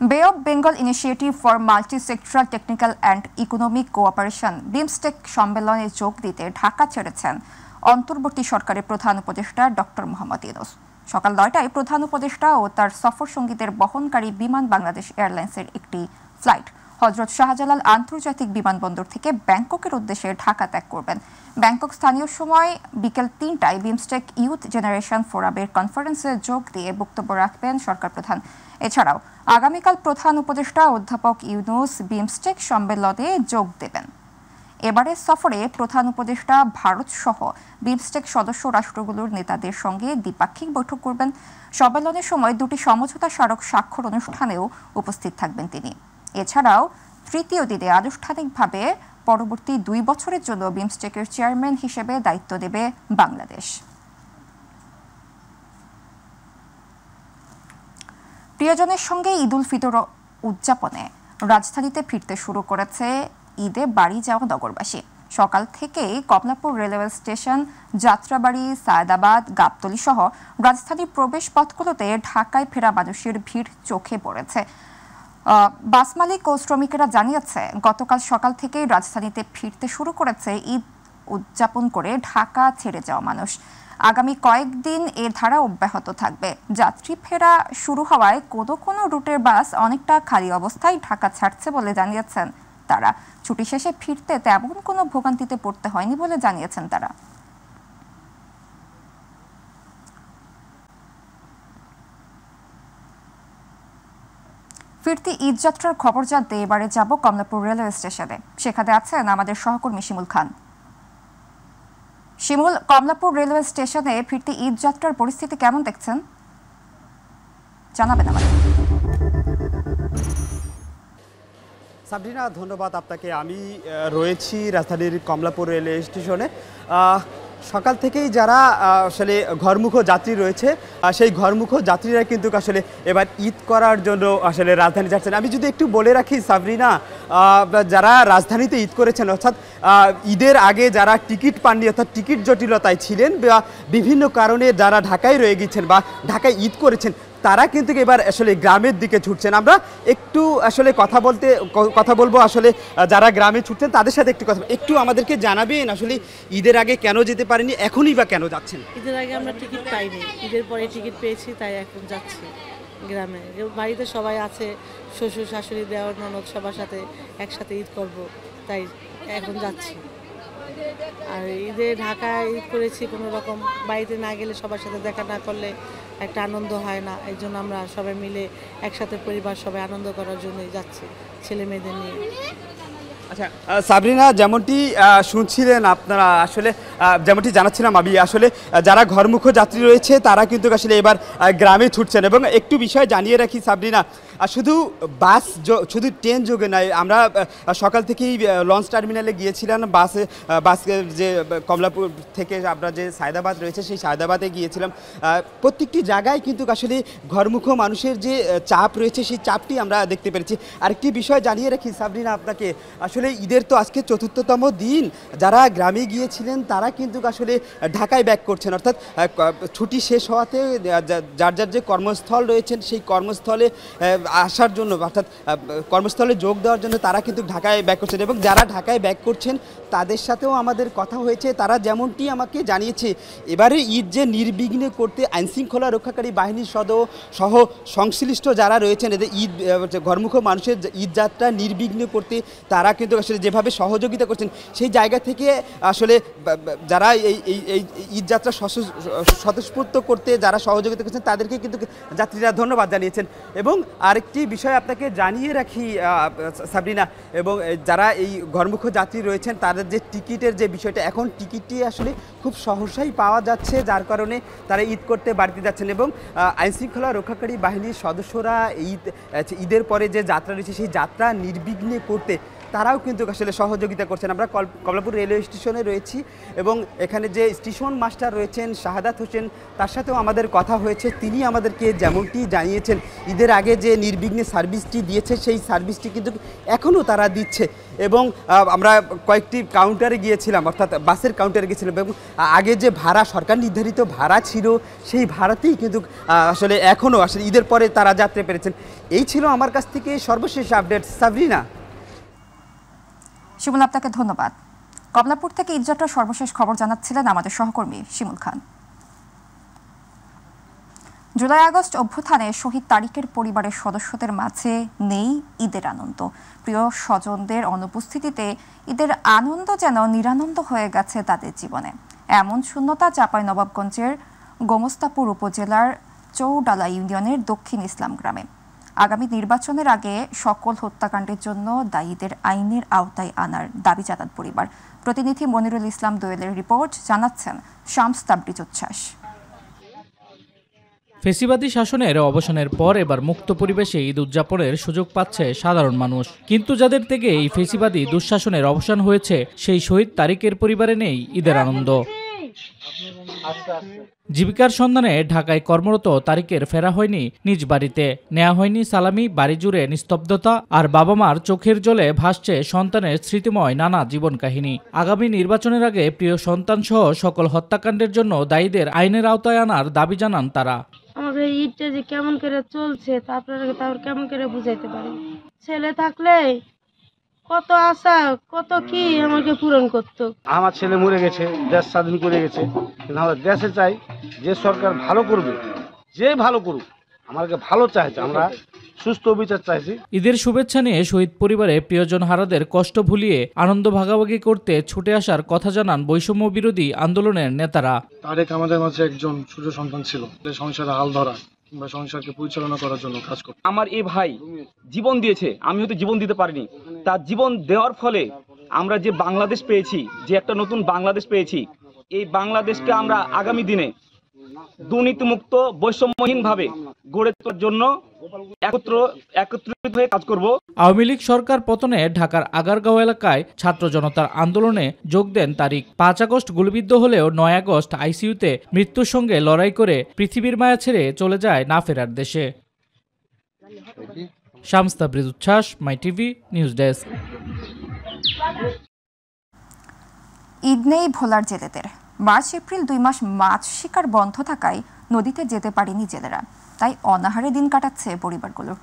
বে of Bengal initiative for multi-sectoral technical and economic cooperation BIMSTEC সম্মেলনে যোগ দিতে ঢাকা ছেড়েছেন অন্তর্বর্তী সরকারের প্রধান উপদেষ্টা ডক্টর মোহাম্মদ ইউনূস। সকাল ৯টায় প্রধান উপদেষ্টা ও তার সফর সঙ্গীদের বহনকারী বিমান বাংলাদেশ এয়ারলাইন্সের একটি ফ্লাইট হজরত শাহজালাল আন্তর্জাতিক বিমানবন্দর থেকে ব্যাংককের উদ্দেশ্যে ঢাকা ত্যাগ করবেন। ব্যাংকক স্থানীয় সময় বিকেল ৩টায় বিমস্টেক ইউথ জেনারেশন ফোরামের কনফারেন্সে যোগ দিয়ে বক্তব্য রাখবেন সরকার প্রধান। এছাড়াও আগামীকাল প্রধান উপদেষ্টা অধ্যাপক ইউনূস বিমস্টেক সম্মেলনে যোগ দেবেন। এবারের সফরে প্রধান উপদেষ্টা ভারত সহ বিমস্টেক সদস্য রাষ্ট্রগুলোর নেতাদের সঙ্গে দ্বিপাক্ষিক বৈঠক করবেন। সম্মেলনের সময় দুটি সমঝোতা স্মারক স্বাক্ষর অনুষ্ঠানেও উপস্থিত থাকবেন তিনি। এছাড়াও তৃতীয় দিনে আনুষ্ঠানিকভাবে পরবর্তী ২ বছরের জন্য বিমস্টেকের চেয়ারম্যান হিসেবে দায়িত্ব নেবে বাংলাদেশ। প্রিয়জনের সঙ্গে ঈদ উল ফিতর উদযাপনে রাজধানীতে ফিরতে শুরু করেছে ঈদে বাড়ি যাওয়া নগরবাসী। সকাল থেকেই কমলাপুর রেলওয়ে স্টেশন, যাত্রাবাড়ি, সায়দাবাদ, গাবতলী সহ রাজধানীর প্রবেশ পথগুলোতে ঢাকায় ফেরা মানুষের ভিড় চোখে পড়েছে। বাস মালিক ও শ্রমিকেরা জানিয়েছে, গতকাল সকাল থেকেই রাজধানীতে ফিরতে শুরু করেছে ঈদ উদযাপন করে ঢাকা ছেড়ে যাওয়া মানুষ। আগামী কয়েকদিন এ ধারা অব্যাহত থাকবে। যাত্রী ফেরা শুরু হওয়ায় কোনো রুটের বাস অনেকটা খালি অবস্থায় ঢাকা ছাড়ছে বলে জানিয়েছেন তারা। ছুটি শেষে ফিরতে তেমন কোনো ভোগান্তিতে পড়তে হয়নি বলে জানিয়েছেন তারা। ফিরতি ঈদযাত্রার খবর জানতে এবারে যাব কমলাপুর রেলওয়ে স্টেশনে। সেখানে আছেন আমাদের সহকর্মী শিমুল খান। শিমুল, কমলাপুর রেলওয়ে স্টেশনে ফিরতি ঈদযাত্রার পরিস্থিতি কেমন দেখছেন, জানাবেন আমাদের। সাবরিনা, ধন্যবাদ আপনাকে। আমি রয়েছি রাজধানীর কমলাপুর রেলওয়ে স্টেশনে। সকাল থেকেই যারা আসলে ঘরমুখ যাত্রী রয়েছে, সেই ঘরমুখ যাত্রীরা কিন্তু আসলে এবার ঈদ করার জন্য আসলে রাজধানী যাচ্ছেন। আমি যদি একটু বলে রাখি সাবরিনা, যারা রাজধানীতে ঈদ করেছেন, অর্থাৎ ঈদের আগে যারা টিকিট পাননি, অর্থাৎ টিকিট জটিলতায় ছিলেন বা বিভিন্ন কারণে যারা ঢাকায় রয়ে গেছেন বা ঢাকায় ঈদ করেছেন, তারা কিন্তু এবার আসলে গ্রামের দিকে ছুটছেন। আমরা একটু আসলে কথা বলবো আসলে যারা গ্রামে ছুটছেন তাদের সাথে একটু আমাদেরকে জানাবেন আসলে ঈদের আগে কেন যেতে পারেনি, এখনই বা কেন যাচ্ছেন? ঈদের আগে আমরা টিকিট পাইনি, ঈদের পরে টিকিট পেয়েছি, তাই এখন যাচ্ছি গ্রামে। বাড়িতে সবাই আছে, শ্বশুর শাশুড়ি, দেওয়ার ননদ, সবার সাথে একসাথে ঈদ করব, তাই এখন যাচ্ছি। আর ঈদে ঢাকায় ঈদ করেছি, কোনো রকম বাড়িতে না গেলে সবার সাথে দেখা না করলে একটা আনন্দ হয় না। এই জন্য আমরা সবাই মিলে একসাথে পরিবার সবাই আনন্দ করার জন্যই যাচ্ছি ছেলে মেয়েদের নিয়ে। আচ্ছা সাবরিনা, যেমনটি শুনছিলেন আপনারা, আসলে যেমনটি জানাচ্ছিলাম আমি, আসলে যারা ঘরমুখ যাত্রী রয়েছে তারা কিন্তু আসলে এবার গ্রামে ছুটছেন। এবং একটু বিষয় জানিয়ে রাখি সাবরিনা, শুধু শুধু ট্রেন যোগে নয়, আমরা সকাল থেকেই লঞ্চ টার্মিনালে গিয়েছিলাম, বাস যে কমলাপুর থেকে আমরা যে সায়দাবাদ রয়েছে সেই সায়দাবাদে গিয়েছিলাম। প্রত্যেকটি জায়গায় কিন্তু আসলে ঘরমুখ মানুষের যে চাপ রয়েছে সেই চাপটি আমরা দেখতে পেরেছি। আরেকটি বিষয় জানিয়ে রাখি সাবরিনা আপনাকে, আসলে ঈদের তো আজকে ৪র্থতম দিন। যারা গ্রামে গিয়েছিলেন তারা কিন্তু আসলে ঢাকায় ব্যাক করছেন, অর্থাৎ ছুটি শেষ হওয়াতে যার যে কর্মস্থল রয়েছেন সেই কর্মস্থলে আসার জন্য, অর্থাৎ কর্মস্থলে যোগ দেওয়ার জন্য তারা কিন্তু ঢাকায় ব্যাক করছেন। এবং যারা ঢাকায় ব্যাক করছেন তাদের সাথেও আমাদের কথা হয়েছে, তারা যেমনটি আমাকে জানিয়েছে, এবারে ঈদ যে নির্বিঘ্নে করতে আইনশৃঙ্খলা রক্ষাকারী বাহিনীর সহ সংশ্লিষ্ট যারা রয়েছেন, এদের ঈদ ঘরমুখ মানুষের ঈদ যাত্রা নির্বিঘ্নে করতে তারা কিন্তু আসলে যেভাবে সহযোগিতা করছেন, সেই জায়গা থেকে আসলে যারা এই ঈদ যাত্রা স্বতঃস্ফূর্ত করতে যারা সহযোগিতা করছেন তাদেরকে কিন্তু যাত্রীরা ধন্যবাদ জানিয়েছেন। এবং আরেকটি বিষয় আপনাকে জানিয়ে রাখি সাবরিনা, এবং যারা এই ঘরমুখ যাত্রী রয়েছেন তাদের যে টিকিটের যে বিষয়টা, এখন টিকিটটি আসলে খুব সহসাই পাওয়া যাচ্ছে, যার কারণে তারা ঈদ করতে বাড়িতে যাচ্ছেন। এবং আইনশৃঙ্খলা রক্ষাকারী বাহিনীর সদস্যরা ঈদের পরে যে যাত্রা রয়েছে সেই যাত্রা নির্বিঘ্নে করতে তারাও কিন্তু আসলে সহযোগিতা করছেন। আমরা কমলাপুর রেলওয়ে স্টেশনে রয়েছি এবং এখানে যে স্টেশন মাস্টার রয়েছেন শাহাদাত হোসেন, তার সাথেও আমাদের কথা হয়েছে। তিনি আমাদেরকে যেমনটি জানিয়েছেন ঈদের আগে যে নির্বিঘ্নে সার্ভিসটি দিয়েছে সেই সার্ভিসটি কিন্তু এখনও তারা দিচ্ছে। এবং আমরা কয়েকটি কাউন্টারে গিয়েছিলাম, অর্থাৎ বাসের কাউন্টারে গিয়েছিলাম, এবং আগে যে ভাড়া সরকার নির্ধারিত ভাড়া ছিল সেই ভাড়াতেই কিন্তু আসলে এখনও আসলে ঈদের পরে তারা যাত্রা পেরেছেন। এই ছিল আমার কাছ থেকে সর্বশেষ আপডেট। সাবরিনা। শিমুল, আপনাকে ধন্যবাদ। কমলাপুর থেকে ঈদযাত্রার সর্বশেষ খবর জানাচ্ছিলেন আমাদের সহকর্মী শিমুল খান। জুলাই আগস্ট অভ্যুত্থানে শহীদ তারিকের পরিবারের সদস্যদের মাঝে নেই ঈদের আনন্দ। প্রিয় স্বজনদের অনুপস্থিতিতে ঈদের আনন্দ যেন নিরানন্দ হয়ে গেছে তাদের জীবনে। এমন শূন্যতা চাঁপাইনবাবগঞ্জের গোমস্তাপুর উপজেলার চৌডালা ইউনিয়নের দক্ষিণ ইসলাম গ্রামে। আগামী নির্বাচনের আগে সকল হত্যাকাণ্ডের জন্য দায়ীদের আইনের আওতায় আনার দাবি জানান পরিবার। প্রতিনিধি মনিরুল ইসলাম দোয়েলের রিপোর্ট, জানাচ্ছেন শামস তাবরিজ উচ্ছ্বাস। ফেসিবাদী শাসনের অবসানের পর এবার মুক্ত পরিবেশে ঈদ উদযাপনের সুযোগ পাচ্ছে সাধারণ মানুষ। কিন্তু যাদের থেকে এই ফেসিবাদী দুঃশাসনের অবসান হয়েছে সেই শহীদ তারিকের পরিবারে নেই ঈদের আনন্দ। জীবিকার সন্ধানে ঢাকায় কর্মরত তারিকের ফেরা হয়নি নিজ বাড়িতে, নেওয়া হয়নি সালামি, বাড়ি জুড়ে নিস্তব্ধতা, আর বাবা মার চোখের জলে ভাসছে সন্তানের স্মৃতিময় নানা জীবন কাহিনী। আগামী নির্বাচনের আগে প্রিয় সন্তান সহ সকল হত্যাকাণ্ডের জন্য দায়ীদের আইনের আওতায় আনার দাবি জানান তারা। আমাদের ঈদটা যে কেমন করে চলছে তারপরে কেমন করে বুঝাইতে পারি। ছেলে থাকলে কত আশা কত কি আমাকে পূরণ করতো। আমার ছেলে মরে গেছে, দেশ স্বাধীন করে গেছে, কিন্তু আমরা দেশে চাই যে সরকার ভালো করবে, যে ভালো করুক, আমাকে ভালো চাইছে, আমরা সুস্থ বিচার চাইছি। ঈদের শুভেচ্ছা নিয়ে শহীদ পরিবারে প্রিয়জন হারাদের কষ্ট ভুলিয়ে আনন্দ ভাগাভাগি করতে ছুটে আসার কথা জানান বৈষম্য বিরোধী আন্দোলনের নেতারা। তারেক আমাদের মাঝে একজন ছোট সন্তান ছিল, সংসারে হাল ধরা কিংবা সংসারকে পরিচালনা করার জন্য কাজ করত। আমার এই ভাই জীবন দিয়েছে, আমি হয়তো জীবন দিতে পারিনি। তার জীবন দেওয়ার ফলে আমরা যে বাংলাদেশ পেয়েছি, যে একটা নতুন বাংলাদেশ পেয়েছি, এই বাংলাদেশকে আমরা আগামী দিনে দুর্নীতিমুক্ত বৈষম্যহীন ভাবে গড়ে তোলার জন্য একত্রিত হয়ে কাজ করব। আওয়ামী লীগ সরকার পতনে ঢাকার আগারগাঁও এলাকায় ছাত্র জনতার আন্দোলনে যোগ দেন তারিক। 5 আগস্ট গুলিবিদ্ধ হলেও 9 আগস্ট আইসিইউতে মৃত্যুর সঙ্গে লড়াই করে পৃথিবীর মায়া ছেড়ে চলে যায় না ফেরার দেশে। শামস তাবরিজ উচ্ছ্বাস, মাই টিভি নিউজ ডেস্ক। ঈদ নেই ভোলার জেলেদের। মার্চ এপ্রিল 2 মাস মাছ শিকার বন্ধ থাকায় নদীতে যেতে পারেনি জেলেরা, তাই অনাহারে দিন কাটাচ্ছে পরিবারগুলোর।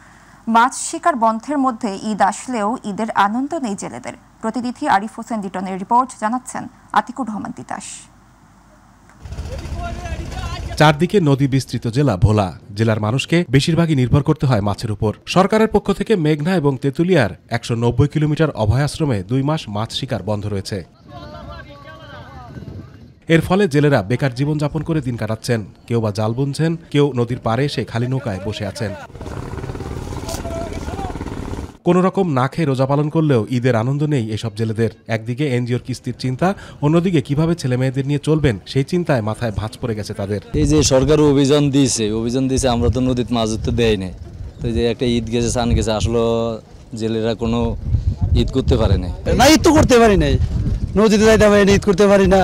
মাছ শিকার বন্ধের মধ্যে ঈদ আসলেও ঈদের আনন্দ নেই জেলেদের। প্রতিনিধি আরিফ হোসেন লিটনের রিপোর্ট, জানাচ্ছেন আতিকুর রহমান তিতাস। চারদিকে নদী বিস্তৃত জেলা ভোলা। জেলার মানুষকে বেশিরভাগই নির্ভর করতে হয় মাছের উপর। সরকারের পক্ষ থেকে মেঘনা এবং তেঁতুলিয়ার 190 কিলোমিটার অভয়াশ্রমে 2 মাস মাছ শিকার বন্ধ রয়েছে। এর ফলে জেলেরা বেকার জীবনযাপন করে দিন কাটাচ্ছেন। কেউ বা জাল বুনছেন, কেউ নদীর পাড়ে এসে খালি নৌকায় বসে আছেন। কোনো রকম না খেয়ে রোজা পালন করলেও ঈদের আনন্দ নেই এসব জেলেদের। একদিকে এনজিওর কিস্তির চিন্তা, অন্যদিকে কিভাবে ছেলে মেয়েদের নিয়ে চলবেন সেই চিন্তায় মাথায় ভাঁজ পড়ে গেছে তাদের। এই যে সরকার অভিযান দিয়েছে, আমরা তো নদীতে মাছ ধরতে দেয় না। তো যে একটা ঈদ গেছে, চান গেছে, আসলে জেলেরা কোনো ঈদ করতে পারে না। ঈদ তো করতে পারি নাই, নদীতে যাইতে পারি না, ঈদ করতে পারি না।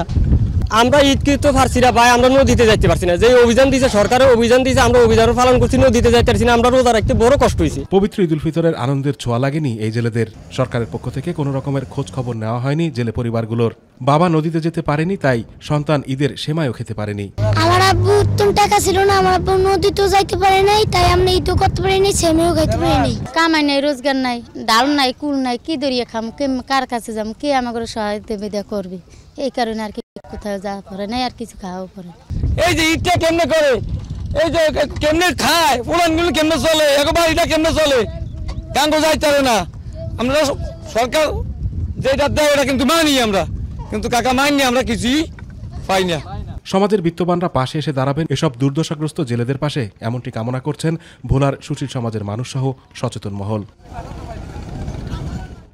আমরা ঈদ করতে পারছি না ভাই, আমরা নদীতে যাইতে পারছি না। যে অভিযান দিয়েছে সরকারের অভিযান দিয়েছে, আমরা অভিযানও পালন করছি, নদীতে যাইতে পারছি না। আমরা রোজা রাখতে বড় কষ্ট হয়েছে। পবিত্র ঈদুল ফিতরের আনন্দের ছোঁয়া লাগেনি এই জেলেদের। সরকারের পক্ষ থেকে কোনো রকমের খোঁজ খবর নেওয়া হয়নি জেলে পরিবারগুলোর। বাবা নদীতে যেতে পারেনি, তাই সন্তান ঈদের সেমাইও খেতে পারেনি। আমার আব্বু উত্তম টাকা ছিল না, আমার আব্বু নদীতেও যাইতে পারে নাই, তাই আমরা ঈদও করতে পারিনি, সেমাইও খাইতে পারিনি। কামাই নাই, রোজগার নাই, ডাল নাই, কুল নাই, কি দরিয়া খাম, কার কাছে যাম, কে আমাকে সহায়তা বেদা করবে। এই কারণে আর কি কোথাও যাওয়া পড়ে নাই, আর কিছু খাওয়া পড়ে। এই যে ঈদটা কেমনে করে, এই যে কেমনে খায়, পুরানগুলো কেমনে চলে, একবার এটা কেমনে চলে, গাঙ্গো যাইতে পারে না। আমরা সরকার যেটা দেয় ওটা কিন্তু মানি আমরা, কিন্তু কাকা মানি আমরা কিছুই পাই না। সমাজের বিত্তবানরা পাশে এসে দাঁড়াবেন এসব দুর্দশাগ্রস্ত জেলেদের পাশে, এমনটি কামনা করছেন ভোলার সুশীল সমাজের মানুষ সহ সচেতন মহল।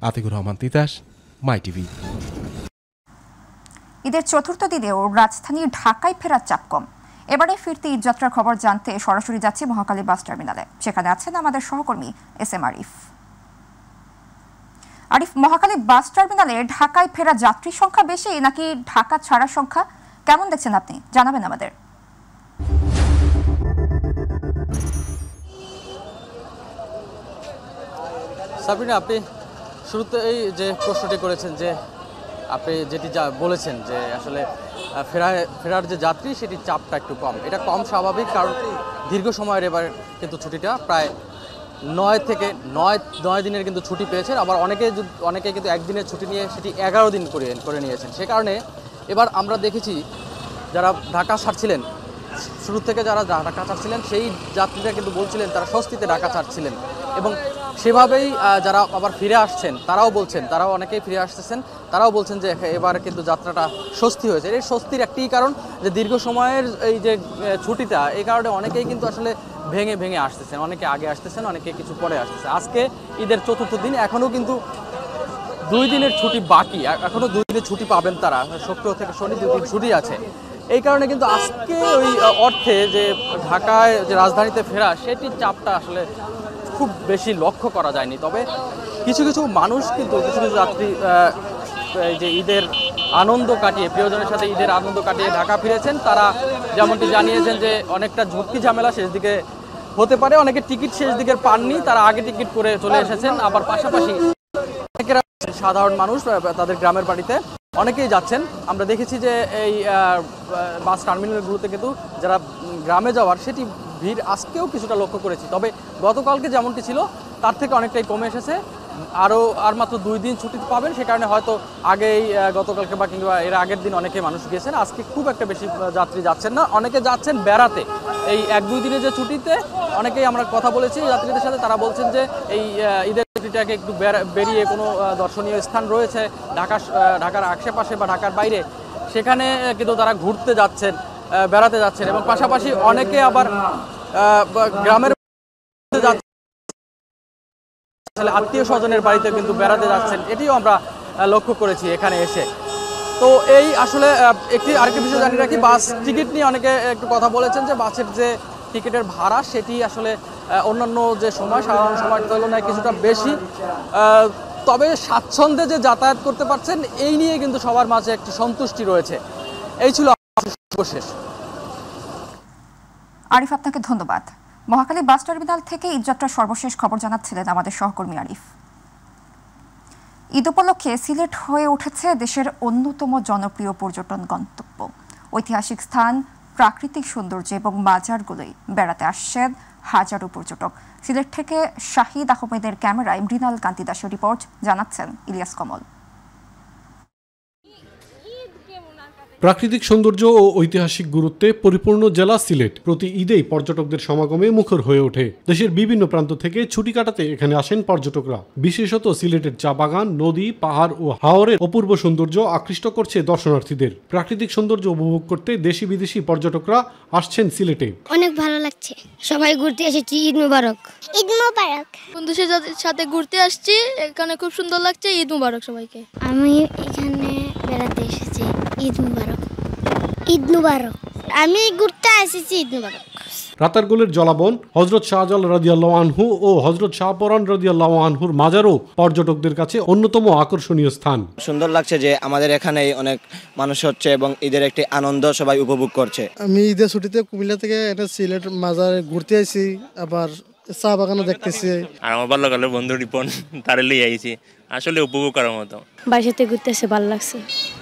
আতিকুর রহমান তিতাস, মাই টিভি। ঈদের চতুর্থ দিনেও রাজধানী ঢাকায় ফেরার চাপ কম। এবারে ফিরতি ঈদযাত্রার খবর জানতে সরাসরি যাচ্ছি মহাখালী বাস টার্মিনালে। সেখানে আছেন আমাদের সহকর্মী এস এম আরিফ। আরিফ, মহাখালী বাস টার্মিনালে ঢাকায় ফেরা যাত্রী সংখ্যা বেশি নাকি ঢাকা ছাড়ার সংখ্যা কেমন দেখছেন আপনি, জানাবেন আমাদের। সাবরিনা, আপনি শুরুতে এই যে প্রশ্নটি করেছেন, যে আপনি যেটি বলেছেন যে আসলে ফেরার যে যাত্রী সেটির চাপটা একটু কম, এটা কম স্বাভাবিক, কারণ দীর্ঘ সময়ের এবার কিন্তু ছুটিটা প্রায় 9 দিনের কিন্তু ছুটি পেয়েছেন। আবার অনেকে কিন্তু একদিনের ছুটি নিয়ে সেটি 11 দিন করে নিয়েছেন। সে কারণে এবার আমরা দেখেছি যারা ঢাকা ছাড়ছিলেন, শুরু থেকে যারা ঢাকা ছাড়ছিলেন সেই যাত্রীরা কিন্তু বলছিলেন তারা স্বস্তিতে ঢাকা ছাড়ছিলেন, এবং সেভাবেই যারা আবার ফিরে আসছেন তারাও অনেকেই ফিরে আসতেছেন, তারাও বলছেন যে এবার কিন্তু যাত্রাটা স্বস্তি হয়েছে। এই স্বস্তির একটি কারণ যে দীর্ঘ সময়ের এই যে ছুটিটা, এই কারণে অনেকেই কিন্তু আসলে ভেঙে আসতেছেন, অনেকে আগে আসতেছেন, অনেকে কিছু পরে আসতেছে। আজকে ঈদের 4র্থ দিন, এখনও কিন্তু 2 দিনের ছুটি বাকি, এখনও 2 দিনের ছুটি পাবেন তারা, শুক্র থেকে শনি 2 দিন ছুটি আছে। এই কারণে কিন্তু আজকে ওই অর্থে যে ঢাকায় যে রাজধানীতে ফেরা সেটির চাপটা আসলে খুব বেশি লক্ষ্য করা যায়নি। তবে কিছু মানুষ কিন্তু কিছু যাত্রী এই যে ঈদের আনন্দ কাটিয়ে, প্রিয়জনের সাথে ঈদের আনন্দ কাটিয়ে ঢাকা ফিরেছেন। তারা যেমনটি জানিয়েছেন যে অনেকটা ঝুঁকি ঝামেলা শেষ দিকে হতে পারে, অনেকে টিকিট শেষ দিকের পাননি, তারা আগে টিকিট করে চলে এসেছেন। আবার পাশাপাশি অনেকেরা সাধারণ মানুষ তাদের গ্রামের বাড়িতে অনেকেই যাচ্ছেন। আমরা দেখেছি যে এই বাস টার্মিনালগুলোতে কিন্তু যারা গ্রামে যাওয়ার সেটি ভিড় আজকেও কিছুটা লক্ষ্য করেছি। তবে গতকালকে যেমনটি ছিল তার থেকে অনেকটাই কমে এসেছে। আর মাত্র 2 দিন ছুটি পাবেন, সে কারণে হয়তো আগেই গতকালকে বা কিংবা এর আগের দিন অনেকে মানুষ গিয়েছেন। আজকে খুব একটা বেশি যাত্রী যাচ্ছেন না, অনেকে যাচ্ছেন বেড়াতে। এই 1-2 দিনের যে ছুটিতে অনেকেই আমরা কথা বলেছি যাত্রীদের সাথে, তারা বলছেন যে এই ঈদের ছুটিটাকে একটু বেরিয়ে কোনো দর্শনীয় স্থান রয়েছে ঢাকার আশেপাশে বা ঢাকার বাইরে, সেখানে কিন্তু তারা ঘুরতে যাচ্ছেন, বেড়াতে যাচ্ছেন, এবং পাশাপাশি অনেকে আবার গ্রামের আত্মীয় স্বজনের বাড়িতে কিন্তু বেড়াতে যাচ্ছেন, এটিও আমরা লক্ষ্য করেছি এখানে এসে। তো এই আসলে আরেকটি বিষয় জানিয়ে রাখি, বাস টিকিট নিয়ে অনেকে একটু কথা বলেছেন যে বাসের যে টিকিটের ভাড়া সেটি আসলে অন্যান্য যে সময়, সাধারণ সময়ের তুলনায় কিছুটা বেশি, তবে স্বাচ্ছন্দ্যে যে যাতায়াত করতে পারছেন এই নিয়ে কিন্তু সবার মাঝে একটি সন্তুষ্টি রয়েছে। এই ছিল সর্বশেষ। আরিফ, আপনাকে ধন্যবাদ। মহাখালী বাস টার্মিনাল থেকে ঈদযাত্রার সর্বশেষ খবর জানাচ্ছিলেন আমাদের সহকর্মী আরিফ। ঈদ উপলক্ষে সিলেট হয়ে উঠেছে দেশের অন্যতম জনপ্রিয় পর্যটন গন্তব্য। ঐতিহাসিক স্থান, প্রাকৃতিক সৌন্দর্য এবং মাজারগুলোয় বেড়াতে আসছেন হাজারো পর্যটক। সিলেট থেকে শাহিদ আহমেদের ক্যামেরায় মৃণাল কান্তি দাসের রিপোর্ট, জানাচ্ছেন ইলিয়াস কমল। প্রাকৃতিক সৌন্দর্য ও ঐতিহাসিক গুরুত্বে পরিপূর্ণ জেলা সিলেট প্রতি ঈদেই পর্যটকদের সমাগমে মুখর হয়ে ওঠে। দেশের বিভিন্ন প্রান্ত থেকে ছুটি কাটাতে এখানে আসেন পর্যটকরা। বিশেষত সিলেটের চা বাগান, নদী, পাহাড় ও হাওরের অপূর্ব সৌন্দর্য আকৃষ্ট করছে দর্শনার্থীদের। প্রাকৃতিক সৌন্দর্য উপভোগ করতে দেশি বিদেশি পর্যটকরা আসছেন সিলেটে। অনেক ভালো লাগছে, সবাই ঘুরতে এসেছি। ঈদ মুবারক। ঈদ মুবারক। বন্ধুদের সাথে ঘুরতে আসছি, এখানে খুব সুন্দর লাগছে। ঈদ মুবারক সবাইকে। আমি এখানে বেড়াতে এসেছি। ঈদ মুবারক। ঈদ মুবারক। আমি ঘুরতে এসেছি। ঈদ মুবারক। রাতারগুলের জলাবন, হযরত শাহজালাল রাদিয়াল্লাহু আনহু ও হযরত শাহপরান রাদিয়াল্লাহু আনহুর মাজারও পর্যটকদের কাছে অন্যতম আকর্ষণীয় স্থান। সুন্দর লাগছে যে আমাদের এখানে অনেক মানুষ হচ্ছে এবং ঈদের একটি আনন্দ সবাই উপভোগ করছে। আমি ঈদের ছুটিতে কুমিল্লা থেকে একটা সিলেট মাজারে ঘুরতে আইছি, আবার চা বাগানও দেখতেছি। আর আমার ভালো লাগলো বন্ধু রিপন তারে লিয়ে আইছি, আসলে উপভোগ করার মতো। বাড়িতে ঘুরতে এসে ভালো লাগছে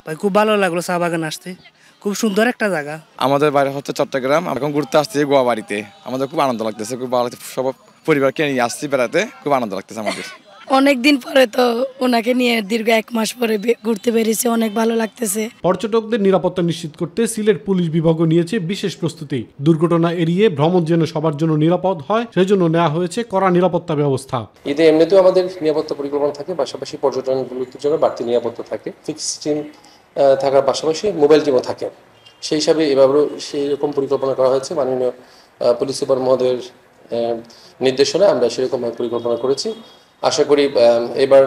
ভাই, খুব ভালো লাগলো চা বাগান আসতে, খুব সুন্দর একটা জায়গা। আমাদের বাড়ি হচ্ছে চট্টগ্রাম, এখন ঘুরতে আসছি গোয়া বাড়িতে। আমাদের খুব আনন্দ লাগতেছে, খুব ভালো, সব পরিবারকে নিয়ে আসছি বেড়াতে, খুব আনন্দ লাগতেছে আমাদের। অনেকদিন পরে তো ওনাকে নিয়ে দীর্ঘ 1 মাস পরে ঘুরতে বেরিয়েছে, অনেক ভালো লাগতেছে। পর্যটকদের নিরাপত্তা নিশ্চিত করতে সিলেট পুলিশ বিভাগও নিয়েছে বিশেষ প্রস্তুতি। দুর্ঘটনা এড়িয়ে ভ্রমণ যেন সবার জন্য নিরাপদ হয়, সেজন্য নেওয়া হয়েছে কড়া নিরাপত্তা ব্যবস্থা। ঈদে এমনিতেও আমাদের নিরাপত্তা পরিকল্পনা থাকে, পাশাপাশি পর্যটনগুলোর জন্য বাড়তি নিরাপত্তা থাকে। ফিক্সড টিম থাকার পাশাপাশি মোবাইল টিমও থাকে। সেই হিসাবে এভাবেও সেই রকম পরিকল্পনা করা হয়েছে। মাননীয় পুলিশ সুপার মহোদয়ের নির্দেশনায় আমরা সেরকমভাবে পরিকল্পনা করেছি। আশা করি এবার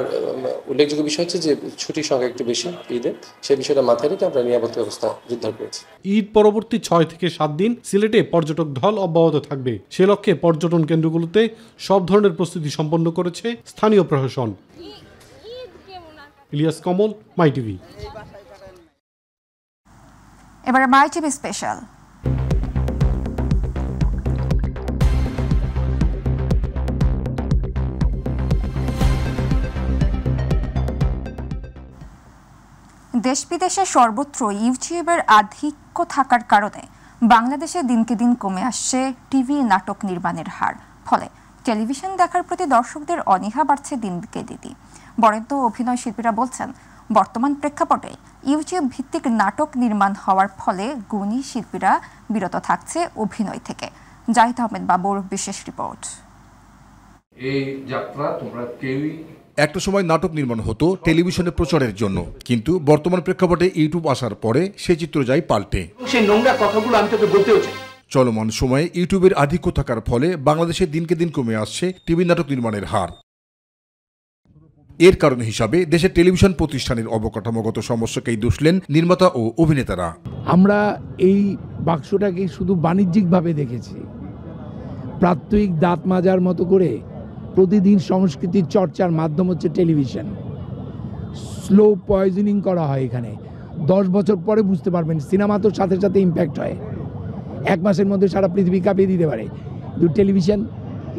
উল্লেখযোগ্য বিষয় হচ্ছে যে ছুটির সংখ্যা একটু বেশি ঈদে, সেই বিষয়টা মাথায় রেখে আমরা নিরাপত্তা ব্যবস্থা জোরদার করেছি। ঈদ পরবর্তী 6 থেকে 7 দিন সিলেটে পর্যটক ঢল অব্যাহত থাকবে। সে লক্ষ্যে পর্যটন কেন্দ্রগুলোতে সব ধরনের প্রস্তুতি সম্পন্ন করেছে স্থানীয় প্রশাসন। ইলিয়াস কমল, মাই টিভি। এবারে মাই টিভি স্পেশাল। দেশ বিদেশে সর্বত্র ইউটিউবের আধিক্য থাকার কারণে বাংলাদেশে দিনকে দিন কমে আসছে টিভি নাটক নির্মাণের হার। ফলে টেলিভিশন দেখার প্রতি দর্শকদের অনীহা বাড়ছে দিনকে দিন। বরেণ্য অভিনয় শিল্পীরা বলছেন, বর্তমান প্রেক্ষাপটে ইউটিউব ভিত্তিক নাটক নির্মাণ হওয়ার ফলে গুণী শিল্পীরা বিরত থাকছে অভিনয় থেকে। জাহিদ আহমেদ বাবুর বিশেষ রিপোর্ট। এই যাত্রা তোমরা কেউই একটা সময় নাটক নির্মাণ হতো টেলিভিশনে প্রচারের জন্য, কিন্তু বর্তমান প্রেক্ষাপটে ইউটিউব আসার পরে সে চিত্র যায় পাল্টে। সেই নোংরা কথাগুলো আমি তোকে বলতেও চাই। চলমান সময়ে ইউটিউবের আধিক্য থাকার ফলে বাংলাদেশে দিনকে দিন কমে আসছে টিভি নাটক নির্মাণের হার। এর কারণ হিসাবে দেশের টেলিভিশন প্রতিষ্ঠানের অবকাঠামোগত সমস্যাকেই দুষলেন নির্মাতা ও অভিনেতারা। আমরা এই বাক্সটাকে শুধু বাণিজ্যিকভাবে দেখেছি, প্রাত্যহিক দাঁত মাজার মতো করে প্রতিদিন সংস্কৃতির চর্চার মাধ্যম হচ্ছে টেলিভিশন। স্লো পয়জনিং করা হয় এখানে। 10 বছর পরে বুঝতে পারবেন, সিনেমা তো সাথে সাথে ইম্প্যাক্ট হয়, 1 মাসের মধ্যে সারা পৃথিবী কাঁপিয়ে দিতে পারে। কিন্তু television,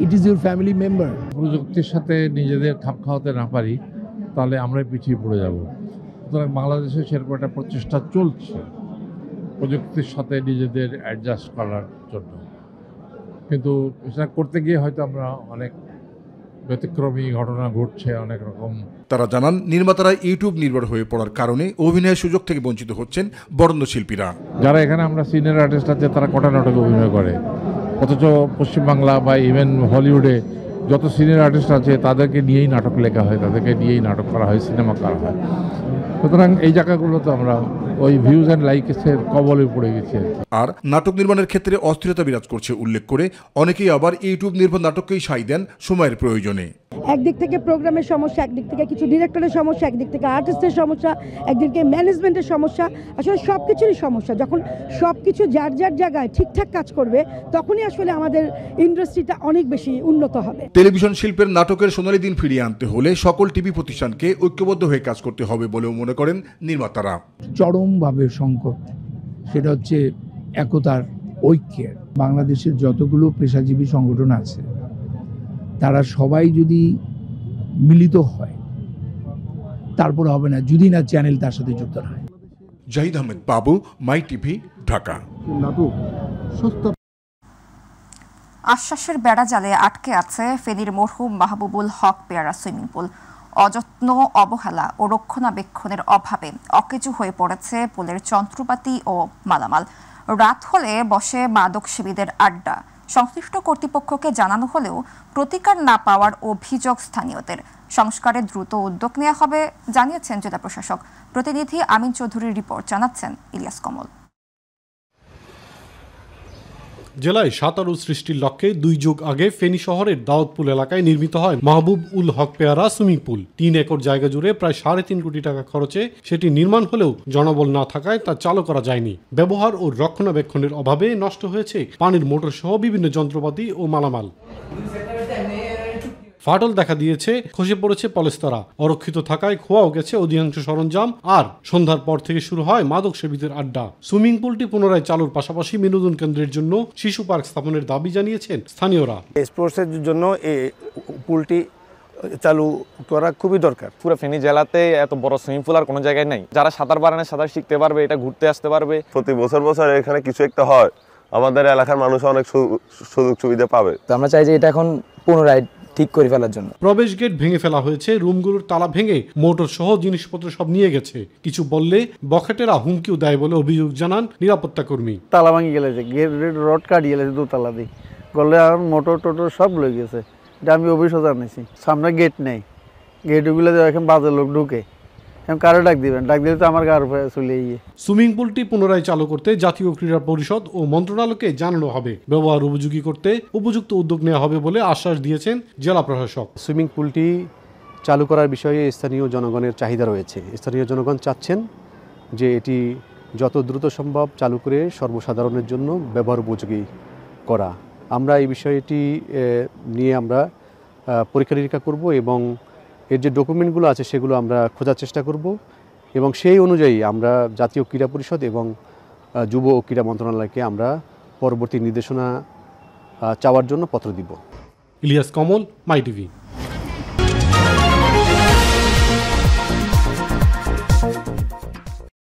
it is your family member. প্রযুক্তির সাথে নিজেদের খাপ খাওয়াতে না পারি তাহলে আমরাই পিছিয়ে পড়ে যাব। সুতরাং বাংলাদেশে সেরকম একটা প্রচেষ্টা চলছে প্রযুক্তির সাথে নিজেদের অ্যাডজাস্ট করার জন্য, কিন্তু সেটা করতে গিয়ে হয়তো আমরা অনেক ব্যতিক্রমী ঘটনা ঘটছে অনেক রকম। তারা জানান, নির্মাতারা ইউটিউব নির্ভর হয়ে পড়ার কারণে অভিনয়ের সুযোগ থেকে বঞ্চিত হচ্ছেন বরেণ্য শিল্পীরা। যারা এখানে আমরা সিনিয়র আর্টিস্ট আছে তারা কটা নাটকে অভিনয় করে, অথচ পশ্চিমবাংলা বা ইভেন হলিউডে যত সিনিয়র আর্টিস্ট আছে তাদেরকে নিয়েই নাটক লেখা হয়, তাদেরকে নিয়েই নাটক করা হয়, সিনেমা করা হয়। সুতরাং এই জায়গাগুলোতে আমরা ওই ভিউজ অ্যান্ড লাইকসের কবলে পড়ে গেছি। আর নাটক নির্মাণের ক্ষেত্রে অস্থিরতা বিরাজ করছে উল্লেখ করে অনেকেই আবার ইউটিউব নির্ভর নাটককেই সাই দেন সময়ের প্রয়োজনে। একদিক থেকে প্রোগ্রামের সমস্যা, একদিক থেকে কিছু ডিরেক্টরের সমস্যা, একদিক থেকে আর্টিস্টের সমস্যা, একদিকে ম্যানেজমেন্টের সমস্যা, আসলে সব কিছুরই সমস্যা। যখন সব কিছু যার যার জায়গায় ঠিকঠাক কাজ করবে তখনই আসলে আমাদের ইন্ডাস্ট্রিটা অনেক বেশি উন্নত হবে। টেলিভিশন শিল্পের নাটকের সোনালী দিন ফিরিয়ে আনতে হলে সকল টিভি প্রতিষ্ঠানকে ঐক্যবদ্ধ হয়ে কাজ করতে হবে বলেও মনে করেন নির্মাতারা। চরমভাবে সংকট, সেটা হচ্ছে একতার, ঐক্যের। বাংলাদেশের যতগুলো পেশাজীবী সংগঠন আছে তারা সবাই যদি মিলিত হয় তারপর হবে না, যদি না চ্যানেল তার সাথে যুক্ত হয়। জাহিদ আহমেদ বাবু, মাই টিভি, ঢাকা। আশ্বাসের বেড়া জালে আটকে আছে ফেনীর মরহুম মাহবুবুল হক পেয়ারা সুইমিং পুল। অযত্ন, অবহেলা ও রক্ষণাবেক্ষণের অভাবে অকেজু হয়ে পড়েছে পুলের যন্ত্রপাতি ও মালামাল। রাত হলে বসে মাদক সেবীদের আড্ডা। সংশ্লিষ্ট কর্তৃপক্ষকে জানানো হলেও প্রতিকার না পাওয়ার অভিযোগ স্থানীয়দের। সংস্কারে দ্রুত উদ্যোগ নেওয়া হবে জানিয়েছেন জেলা প্রশাসক। প্রতিনিধি আমিন চৌধুরীর রিপোর্ট, জানাচ্ছেন ইলিয়াস কমল। জেলায় সাঁতারু সৃষ্টির লক্ষ্যে 2 যুগ আগে ফেনী শহরের দাউদপুল এলাকায় নির্মিত হয় মাহবুব উল হক পেয়ারা সুইমিং পুল। 3 একর জায়গা জুড়ে প্রায় 3.5 কোটি টাকা খরচে সেটি নির্মাণ হলেও জনবল না থাকায় তা চালু করা যায়নি। ব্যবহার ও রক্ষণাবেক্ষণের অভাবে নষ্ট হয়েছে পানির মোটর সহ বিভিন্ন যন্ত্রপাতি ও মালামাল। ফাটল দেখা দিয়েছে, খসে পড়েছে পলেস্তারা, অরক্ষিত থাকায় খোয়াও গেছে অধিকাংশ সরঞ্জাম। আর সন্ধ্যার পর থেকে শুরু হয় মাদক সেবীদের আড্ডা। সুইমিং পুলটি পুনরায় চালুর পাশাপাশি বিনোদন কেন্দ্রের জন্য শিশু পার্ক স্থাপনের দাবি জানিয়েছেন স্থানীয়রা। স্পোর্টসের জন্য এই পুলটি চালু করা খুবই দরকার। পুরো ফেনী জেলাতে এত বড় সুইমিং পুল আর কোনো জায়গায় নাই। যারা সাঁতার পারে না সাঁতার শিখতে পারবে, এটা ঘুরতে আসতে পারবে। প্রতি বছর এখানে কিছু একটা হয়, আমাদের এলাকার মানুষ অনেক সুযোগ সুবিধা পাবে। তো আমরা চাই যে এটা এখন পুনরায় ঠিক করে ফেলার জন্য। প্রবেশ গেট ভেঙে ফেলা হয়েছে, রুমগুলোর তালা ভেঙে মোটর সহ জিনিসপত্র সব নিয়ে গেছে। কিছু বললে বখাটেরা হুমকিও দেয় বলে অভিযোগ জানান নিরাপত্তা কর্মী। তালা ভাঙি গেলেছে, রড কাটিয়ে গেলেছে, 2 তালা দিয়ে গলে আর মোটর টোটর সব লয়ে গেছে। এটা আমি অভিযোগ জানিয়েছি। সামনে গেট নেই, গেটগুলো এখন বাজে লোক ঢুকে, কারো ডাক দিবেন, ডাক দিলে তো আমার গাড়ি চলে গিয়ে। সুইমিং পুলটি পুনরায় চালু করতে জাতীয় ক্রীড়া পরিষদ ও মন্ত্রণালয়কে জানানো হবে। ব্যবহার উপযোগী করতে উপযুক্ত উদ্যোগ নেওয়া হবে বলে আশ্বাস দিয়েছেন জেলা প্রশাসক। সুইমিং পুলটি চালু করার বিষয়ে স্থানীয় জনগণের চাহিদা রয়েছে। স্থানীয় জনগণ চাচ্ছেন যে এটি যত দ্রুত সম্ভব চালু করে সর্বসাধারণের জন্য ব্যবহার উপযোগী করা। আমরা এই বিষয়টি নিয়ে আমরা পরীক্ষা নিরীক্ষা করব এবং এর যে ডকুমেন্টগুলো আছে সেগুলো আমরা খোঁজার চেষ্টা করব এবং সেই অনুযায়ী আমরা জাতীয় ক্রীড়া পরিষদ এবং যুব ও ক্রীড়া মন্ত্রণালয়কে আমরা পরবর্তী নির্দেশনা চাওয়ার জন্য পত্র দিব। ইলিয়াস কমল, মাই টিভি।